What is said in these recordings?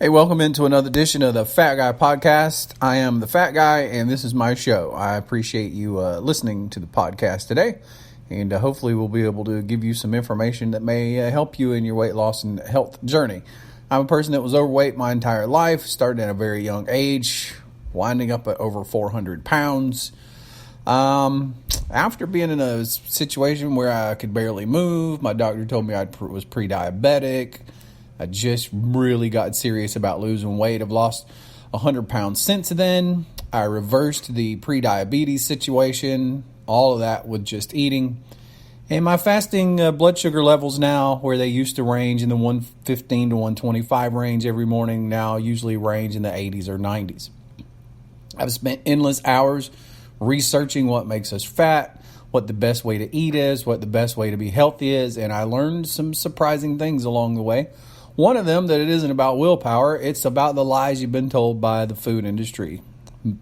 Hey, welcome into another edition of the Fat Guy Podcast. I am the Fat Guy, and this is my show. I appreciate you listening to the podcast today, and hopefully we'll be able to give you some information that may help you in your weight loss and health journey. I'm a person that was overweight my entire life, started at a very young age, winding up at over 400 pounds. After being in a situation where I could barely move, my doctor told me I was pre-diabetic. I just really got serious about losing weight. I've lost 100 pounds since then. I reversed the pre-diabetes situation, all of that with just eating. And my fasting blood sugar levels now, where they used to range in the 115 to 125 range every morning, now usually range in the 80s or 90s. I've spent endless hours researching what makes us fat, what the best way to eat is, what the best way to be healthy is, and I learned some surprising things along the way. One of them, that it isn't about willpower, it's about the lies you've been told by the food industry.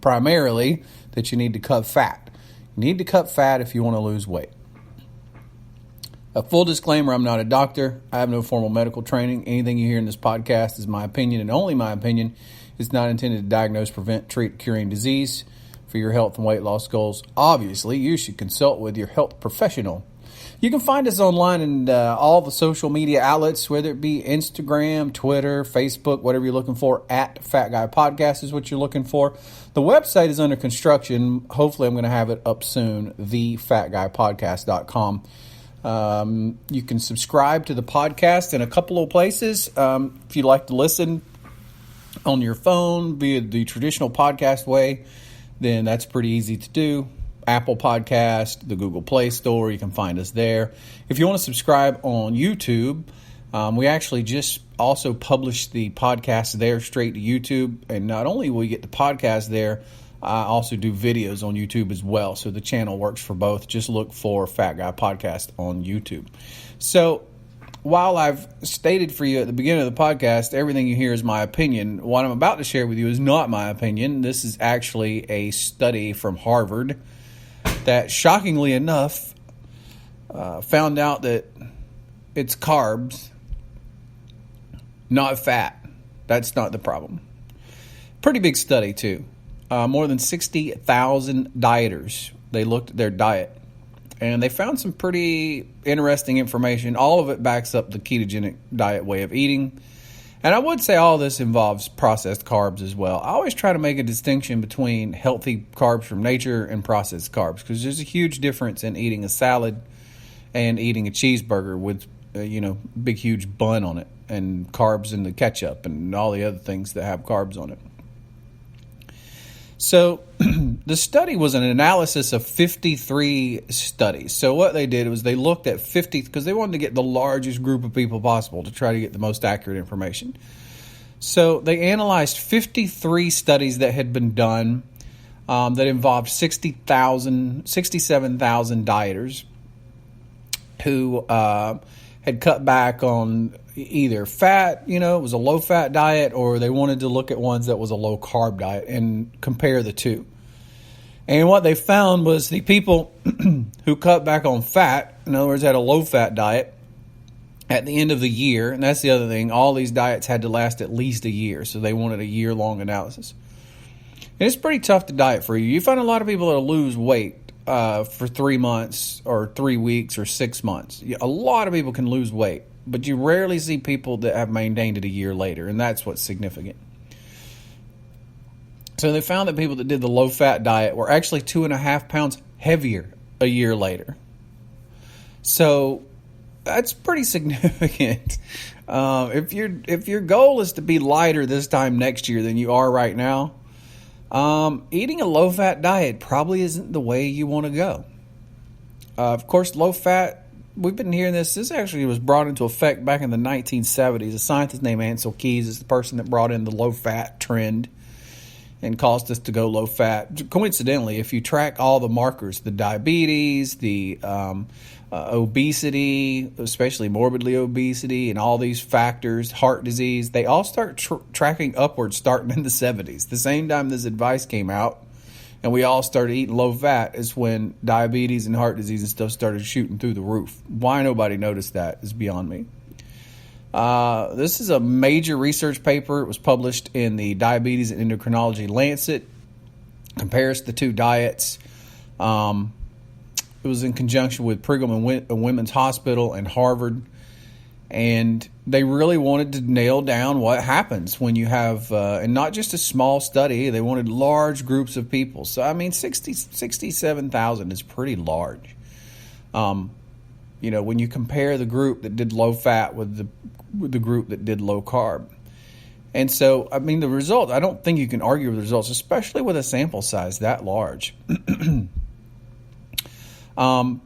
Primarily, that you need to cut fat. You need to cut fat if you want to lose weight. A full disclaimer, I'm not a doctor. I have no formal medical training. Anything you hear in this podcast is my opinion and only my opinion. It's not intended to diagnose, prevent, treat, curing disease. For your health and weight loss goals, obviously, you should consult with your health professional. You can find us online in all the social media outlets, whether it be Instagram, Twitter, Facebook, whatever you're looking for. At Fat Guy Podcast is what you're looking for. The website is under construction. Hopefully, I'm going to have it up soon, thefatguypodcast.com. You can subscribe to the podcast in a couple of places. If you'd like to listen on your phone via the traditional podcast way, then that's pretty easy to do. Apple Podcast, the Google Play Store, you can find us there. If you want to subscribe on YouTube, we actually just also publish the podcast there straight to YouTube. And not only will you get the podcast there, I also do videos on YouTube as well. So the channel works for both. Just look for Fat Guy Podcast on YouTube. So while I've stated for you at the beginning of the podcast, everything you hear is my opinion, what I'm about to share with you is not my opinion. This is actually a study from Harvard that, shockingly enough, found out that it's carbs, not fat. That's not the problem. Pretty big study, too. More than 60,000 dieters. They looked at their diet, and they found some pretty interesting information. All of it backs up the ketogenic diet way of eating. And I would say all this involves processed carbs as well. I always try to make a distinction between healthy carbs from nature and processed carbs, because there's a huge difference in eating a salad and eating a cheeseburger with, big, huge bun on it, and carbs in the ketchup and all the other things that have carbs on it. So the study was an analysis of 53 studies. So what they did was they looked at 50, because they wanted to get the largest group of people possible to try to get the most accurate information. So they analyzed 53 studies that had been done that involved 67,000 dieters who had cut back on either fat, it was a low-fat diet, or they wanted to look at ones that was a low-carb diet and compare the two. And what they found was the people who cut back on fat, in other words, had a low-fat diet, at the end of the year, and that's the other thing, all these diets had to last at least a year, so they wanted a year-long analysis. And it's pretty tough to diet for you. You find a lot of people that lose weight for 3 months or 3 weeks or 6 months. A lot of people can lose weight, but you rarely see people that have maintained it a year later, and that's what's significant. So they found that people that did the low-fat diet were actually 2.5 pounds heavier a year later. So that's pretty significant. If your goal is to be lighter this time next year than you are right now, eating a low-fat diet probably isn't the way you want to go. Of course, low-fat, we've been hearing this. This actually was brought into effect back in the 1970s. A scientist named Ancel Keys is the person that brought in the low-fat trend and caused us to go low-fat. Coincidentally, if you track all the markers, the diabetes, the obesity, especially morbidly obesity, and all these factors, heart disease, they all start tracking upwards starting in the 70s. The same time this advice came out and we all started eating low-fat is when diabetes and heart disease and stuff started shooting through the roof. Why nobody noticed that is beyond me. This is a major research paper. It was published in the Diabetes and Endocrinology Lancet. Compares the two diets. It was in conjunction with Brigham and Women's Hospital and Harvard. And they really wanted to nail down what happens when you have, and not just a small study, they wanted large groups of people. So, I mean, 67,000 is pretty large. When you compare the group that did low fat with the group that did low carb. And so, I mean, the result, I don't think you can argue with the results, especially with a sample size that large. On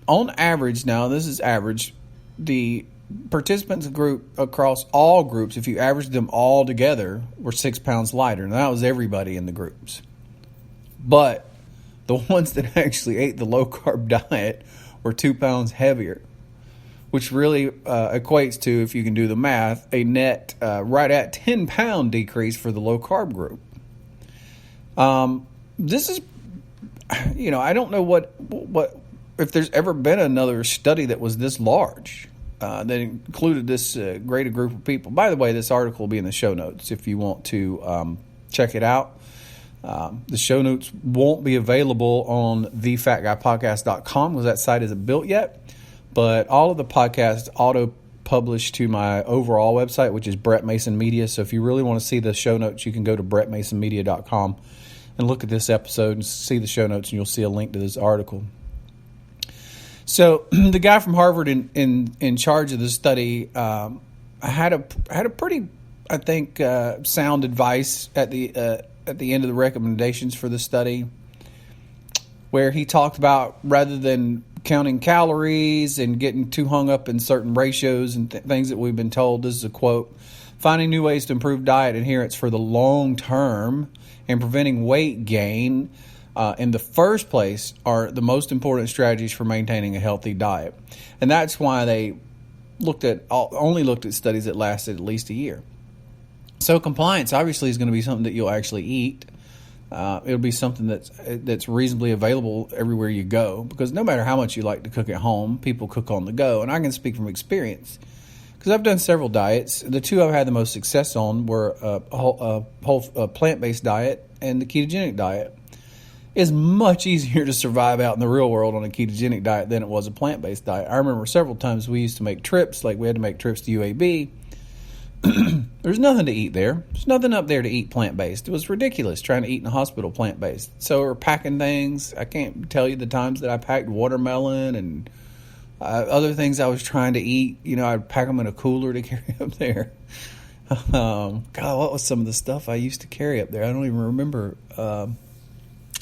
average, now this is average, the participants group across all groups, if you average them all together, were 6 pounds lighter. And that was everybody in the groups. But the ones that actually ate the low-carb diet were 2 pounds heavier, which really equates to, if you can do the math, a net right at 10-pound decrease for the low-carb group. This is, I don't know what if there's ever been another study that was this large that included this greater group of people. By the way, this article will be in the show notes if you want to check it out. The show notes won't be available on thefatguypodcast.com because that site isn't built yet. But all of the podcasts auto-publish to my overall website, which is Brett Mason Media. So if you really want to see the show notes, you can go to brettmasonmedia.com and look at this episode and see the show notes, and you'll see a link to this article. So the guy from Harvard in charge of the study had a pretty, I think, sound advice at the end of the recommendations for the study, where he talked about, rather than counting calories and getting too hung up in certain ratios and things that we've been told, this is a quote, finding new ways to improve diet adherence for the long term and preventing weight gain in the first place are the most important strategies for maintaining a healthy diet. And that's why they only looked at studies that lasted at least a year. So compliance obviously is going to be something that you'll actually eat. It'll be something that's reasonably available everywhere you go, because no matter how much you like to cook at home, people cook on the go. And I can speak from experience because I've done several diets. The two I've had the most success on were a plant-based diet and the ketogenic diet. It's much easier to survive out in the real world on a ketogenic diet than it was a plant-based diet. I remember several times we used to make trips, like we had to make trips to UAB. There's nothing to eat there. There's nothing up there to eat plant-based. It was ridiculous trying to eat in a hospital plant-based. So we're packing things. I can't tell you the times that I packed watermelon and other things I was trying to eat. I'd pack them in a cooler to carry up there. God, what was some of the stuff I used to carry up there? I don't even remember.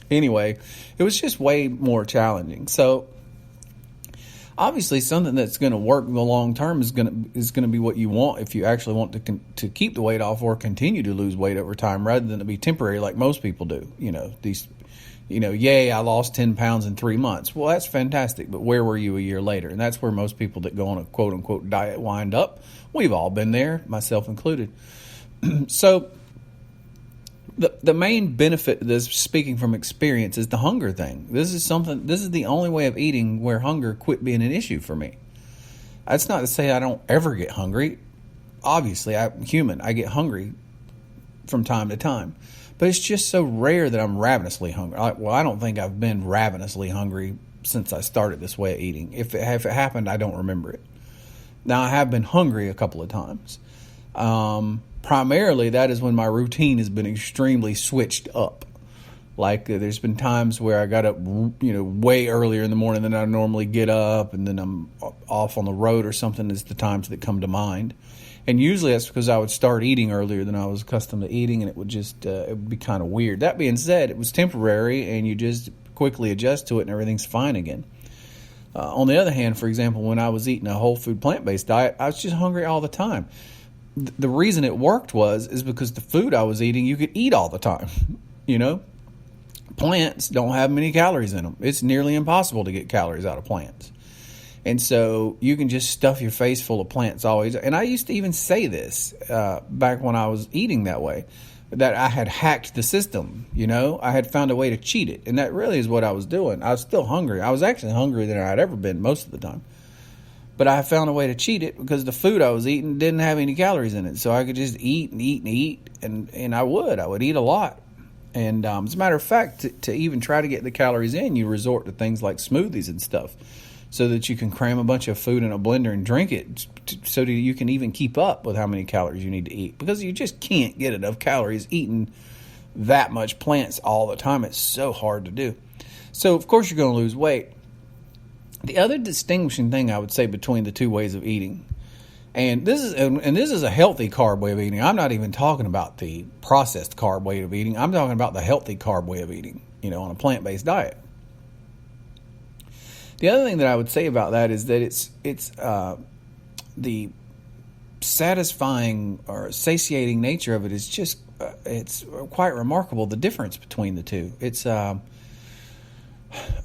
Anyway, it was just way more challenging. So obviously, something that's going to work in the long term is going to be what you want if you actually want to keep the weight off or continue to lose weight over time, rather than to be temporary like most people do. Yay, I lost 10 pounds in 3 months. Well, that's fantastic, but where were you a year later? And that's where most people that go on a quote unquote diet wind up. We've all been there, myself included. So the main benefit of this, speaking from experience, is the hunger thing. This is the only way of eating where hunger quit being an issue for me. That's not to say I don't ever get hungry. Obviously, I'm human. I get hungry from time to time. But it's just so rare that I'm ravenously hungry. I don't think I've been ravenously hungry since I started this way of eating. If it happened, I don't remember it. Now, I have been hungry a couple of times. Primarily, that is when my routine has been extremely switched up. Like, there's been times where I got up, way earlier in the morning than I normally get up, and then I'm off on the road or something is the times that come to mind. And usually that's because I would start eating earlier than I was accustomed to eating, and it would just it would be kind of weird. That being said, it was temporary, and you just quickly adjust to it, and everything's fine again. On the other hand, for example, when I was eating a whole food plant-based diet, I was just hungry all the time. The reason it worked is because the food I was eating, you could eat all the time. Plants don't have many calories in them. It's nearly impossible to get calories out of plants. And so you can just stuff your face full of plants always. And I used to even say this back when I was eating that way, that I had hacked the system. I had found a way to cheat it. And that really is what I was doing. I was still hungry. I was actually hungrier than I had ever been most of the time. But I found a way to cheat it because the food I was eating didn't have any calories in it. So I could just eat and eat and eat. And I would eat a lot. And as a matter of fact, to even try to get the calories in, you resort to things like smoothies and stuff so that you can cram a bunch of food in a blender and drink it so that you can even keep up with how many calories you need to eat. Because you just can't get enough calories eating that much plants all the time. It's so hard to do. So, of course, you're going to lose weight. The other distinguishing thing I would say between the two ways of eating, and this is a healthy carb way of eating. I'm not even talking about the processed carb way of eating. I'm talking about the healthy carb way of eating, on a plant-based diet. The other thing that I would say about that is that it's the satisfying or satiating nature of it is just it's quite remarkable, the difference between the two. It's I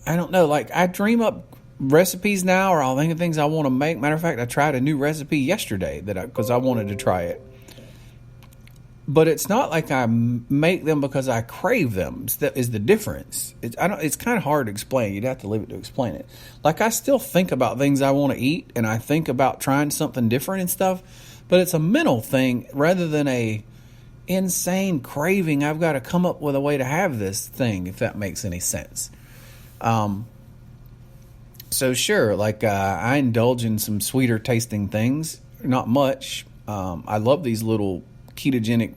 don't know, like I dream up recipes now, or I'll think of things I want to make. Matter of fact, I tried a new recipe yesterday because I wanted to try it. But it's not like I make them because I crave them. That is the difference. It's kind of hard to explain. You'd have to live it to explain it. Like I still think about things I want to eat, and I think about trying something different and stuff. But it's a mental thing rather than a insane craving. I've got to come up with a way to have this thing, if that makes any sense. So sure, like I indulge in some sweeter tasting things, not much. I love these little ketogenic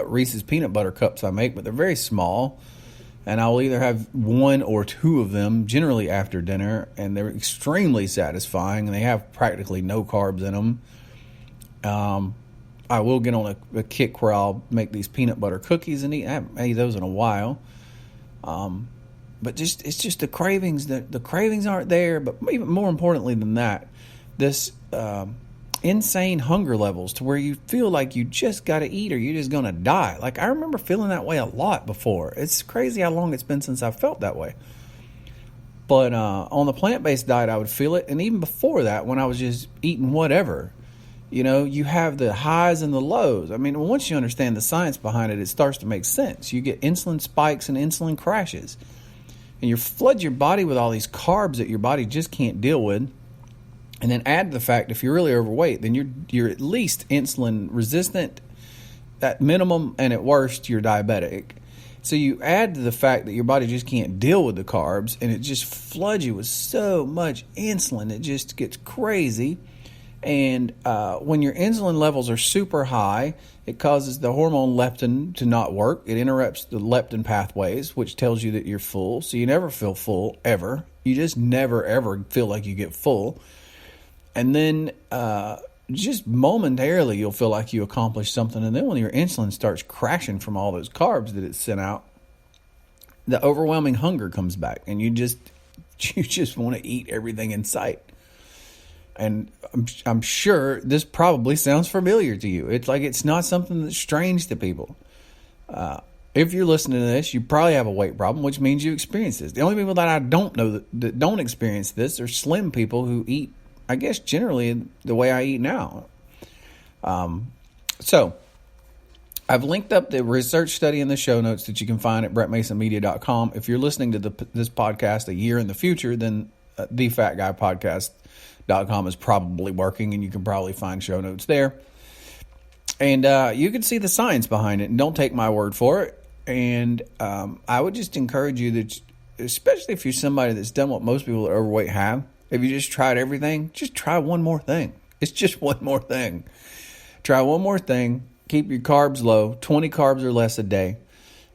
Reese's peanut butter cups I make, but they're very small. And I'll either have one or two of them, generally after dinner, and they're extremely satisfying, and they have practically no carbs in them. I will get on a kick where I'll make these peanut butter cookies and eat. I haven't made those in a while. But it's just the cravings. The cravings aren't there. But even more importantly than that, this insane hunger levels to where you feel like you just got to eat or you're just going to die. Like I remember feeling that way a lot before. It's crazy how long it's been since I felt that way. But on the plant-based diet, I would feel it. And even before that, when I was just eating whatever, you have the highs and the lows. I mean, once you understand the science behind it, it starts to make sense. You get insulin spikes and insulin crashes. And you flood your body with all these carbs that your body just can't deal with. And then add to the fact, if you're really overweight, then you're at least insulin resistant at minimum, and at worst, you're diabetic. So you add to the fact that your body just can't deal with the carbs, and it just floods you with so much insulin. It just gets crazy. And when your insulin levels are super high, it causes the hormone leptin to not work. It interrupts the leptin pathways, which tells you that you're full. So you never feel full, ever. You just never, ever feel like you get full. And then just momentarily you'll feel like you accomplished something. And then when your insulin starts crashing from all those carbs that it sent out, the overwhelming hunger comes back. And you just want to eat everything in sight. And I'm sure this probably sounds familiar to you. It's like it's not something that's strange to people. If you're listening to this, you probably have a weight problem, which means you experience this. The only people that I don't know that don't experience this are slim people who eat, I guess, generally the way I eat now. So I've linked up the research study in the show notes that you can find at brettmasonmedia.com. If you're listening to this podcast a year in the future, then thefatguypodcast.com is probably working, and you can probably find show notes there. And you can see the science behind it, and don't take my word for it. And I would just encourage you that, especially if you're somebody that's done what most people that are overweight have, if you just tried everything, just try one more thing. It's just one more thing. Try one more thing. Keep your carbs low, 20 carbs or less a day.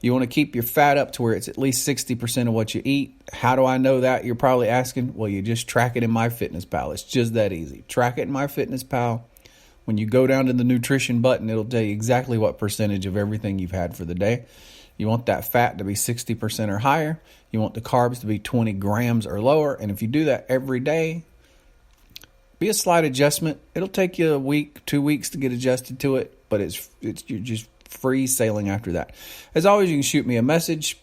You want to keep your fat up to where it's at least 60% of what you eat. How do I know that? You're probably asking. Well, you just track it in MyFitnessPal. It's just that easy. Track it in MyFitnessPal. When you go down to the nutrition button, it'll tell you exactly what percentage of everything you've had for the day. You want that fat to be 60% or higher. You want the carbs to be 20 grams or lower. And if you do that every day, be a slight adjustment. It'll take you a week, 2 weeks to get adjusted to it, but you're just free sailing after that. As always, you can shoot me a message.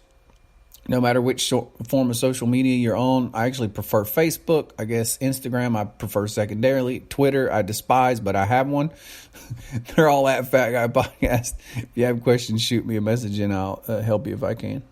No matter which form of social media you're on. I actually prefer Facebook. I guess Instagram I prefer secondarily. Twitter I despise, but I have one. They're all at Fat Guy Podcast. If you have questions, shoot me a message and I'll help you if I can.